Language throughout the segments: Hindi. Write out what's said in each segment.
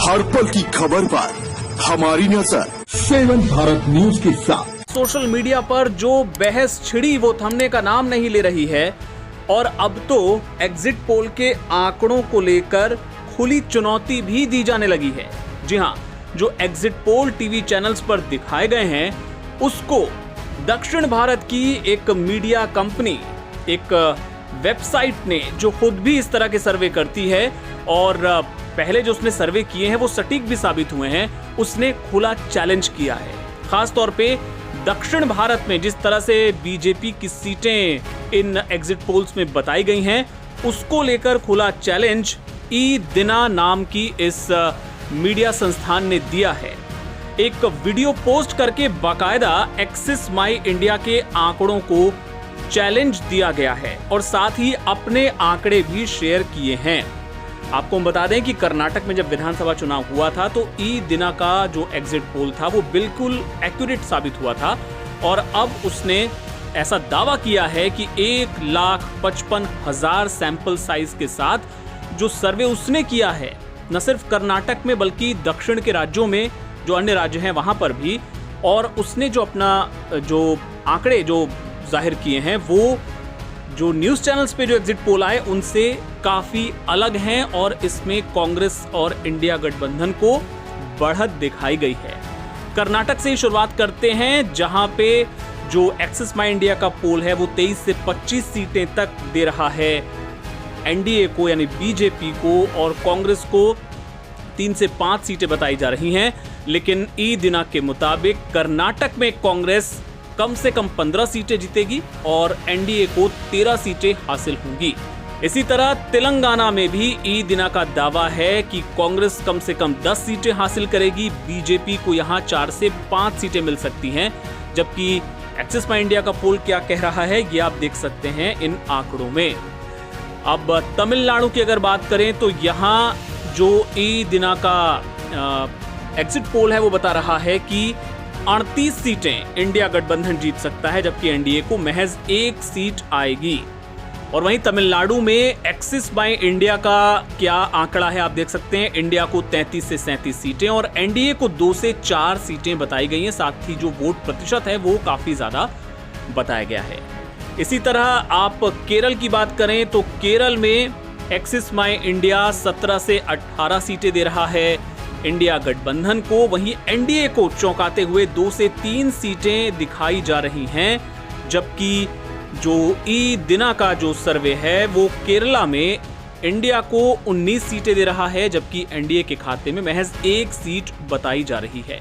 हर पल की खबर पर हमारी नजर 7 भारत न्यूज के साथ। सोशल मीडिया पर जो बहस छिड़ी वो थमने का नाम नहीं ले रही है और अब तो एग्जिट पोल के आंकड़ों को लेकर खुली चुनौती भी दी जाने लगी है। जी हां, जो एग्जिट पोल टीवी चैनल्स पर दिखाए गए हैं उसको दक्षिण भारत की एक मीडिया कंपनी, एक वेबसाइट ने जो खुद भी इस तरह के सर्वे करती है और पहले जो उसने सर्वे किए हैं वो सटीक भी साबित हुए हैं, उसने खुला चैलेंज किया है। खास तौर पे दक्षिण भारत में जिस तरह से बीजेपी की सीटें इन एग्जिट पोल्स में बताई गई हैं उसको लेकर खुला चैलेंज ई दिना नाम की इस मीडिया संस्थान ने दिया है। एक वीडियो पोस्ट करके बाकायदा एक्सिस माई इंडिया के आंकड़ों को चैलेंज दिया गया है और साथ ही अपने आंकड़े भी शेयर किए हैं। आपको हम बता दें कि कर्नाटक में जब विधानसभा चुनाव हुआ था तो ई दिना का जो एग्जिट पोल था वो बिल्कुल एक्यूरेट साबित हुआ था और अब उसने ऐसा दावा किया है कि 1,55,000 सैंपल साइज के साथ जो सर्वे उसने किया है न सिर्फ कर्नाटक में बल्कि दक्षिण के राज्यों में जो अन्य राज्य हैं वहां पर भी, और उसने जो अपना जो आंकड़े जो जाहिर किए हैं वो जो न्यूज चैनल्स पे जो एग्जिट पोल आए उनसे काफी अलग हैं और इसमें कांग्रेस और इंडिया गठबंधन को बढ़त दिखाई गई है। कर्नाटक से ही शुरुआत करते हैं जहां पे जो एक्सिस माई इंडिया का पोल है वो 23 से 25 सीटें तक दे रहा है एनडीए को यानी बीजेपी को, और कांग्रेस को 3 से 5 सीटें बताई जा रही हैं। लेकिन ई दिना के मुताबिक कर्नाटक में कांग्रेस कम से कम 15 सीटें जीतेगी और एनडीए को 13 सीटें हासिल होंगी। इसी तरह तेलंगाना में भी ई दिना का दावा है कि कांग्रेस कम से कम 10 सीटें हासिल करेगी, बीजेपी को यहां 4 से 5 सीटें मिल सकती हैं। जबकि एक्सिस माई इंडिया का पोल क्या कह रहा है ये आप देख सकते हैं इन आंकड़ों में। अब तमिलनाडु की अगर बात करें तो यहां जो ई दिना का एग्जिट पोल है वो बता रहा है कि 38 सीटें इंडिया गठबंधन जीत सकता है, जबकि एनडीए को महज 1 सीट आएगी। और वहीं तमिलनाडु में एक्सिस माई इंडिया का क्या आंकड़ा है आप देख सकते हैं। इंडिया को 33 से 37 सीटें और एनडीए को 2 से 4 सीटें बताई गई हैं। साथ ही जो वोट प्रतिशत है वो काफी ज्यादा बताया गया है। इसी तरह आप केरल की बात करें तो केरल में एक्सिस माई इंडिया 17 से 18 सीटें दे रहा है इंडिया गठबंधन को, वहीं एनडीए को चौंकाते हुए 2 से 3 सीटें दिखाई जा रही हैं। जबकि जो ई दिना का जो सर्वे है वो केरला में इंडिया को 19 सीटें दे रहा है, जबकि एनडीए के खाते में महज 1 सीट बताई जा रही है।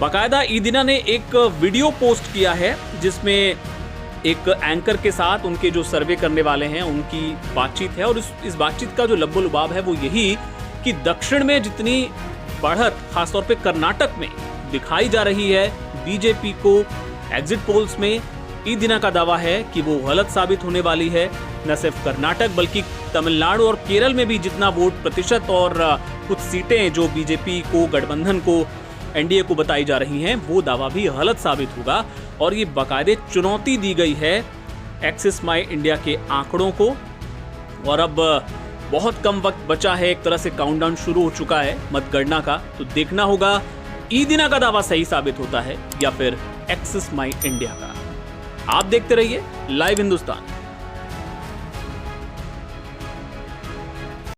बाकायदा ई दिना ने एक वीडियो पोस्ट किया है जिसमें एक एंकर के साथ उनके जो सर्वे करने वाले हैं उनकी बातचीत है और इस बातचीत का जो लब्बो-लुबाब है वो यही कि दक्षिण में जितनी बढ़त खासतौर पे कर्नाटक में दिखाई जा रही है बीजेपी को एग्जिट पोल्स में, ई दिना का दावा है कि वो गलत साबित होने वाली है। न सिर्फ कर्नाटक बल्कि तमिलनाडु और केरल में भी जितना वोट प्रतिशत और कुछ सीटें जो बीजेपी को गठबंधन को एनडीए को बताई जा रही हैं वो दावा भी गलत साबित होगा। और ये बाकायदे चुनौती दी गई है एक्सिस माई इंडिया के आंकड़ों को। और अब बहुत कम वक्त बचा है, एक तरह से काउंटडाउन शुरू हो चुका है मतगणना का, तो देखना होगा ई दिना का दावा सही साबित होता है या फिर एक्सिस माई इंडिया का। आप देखते रहिए लाइव हिंदुस्तान।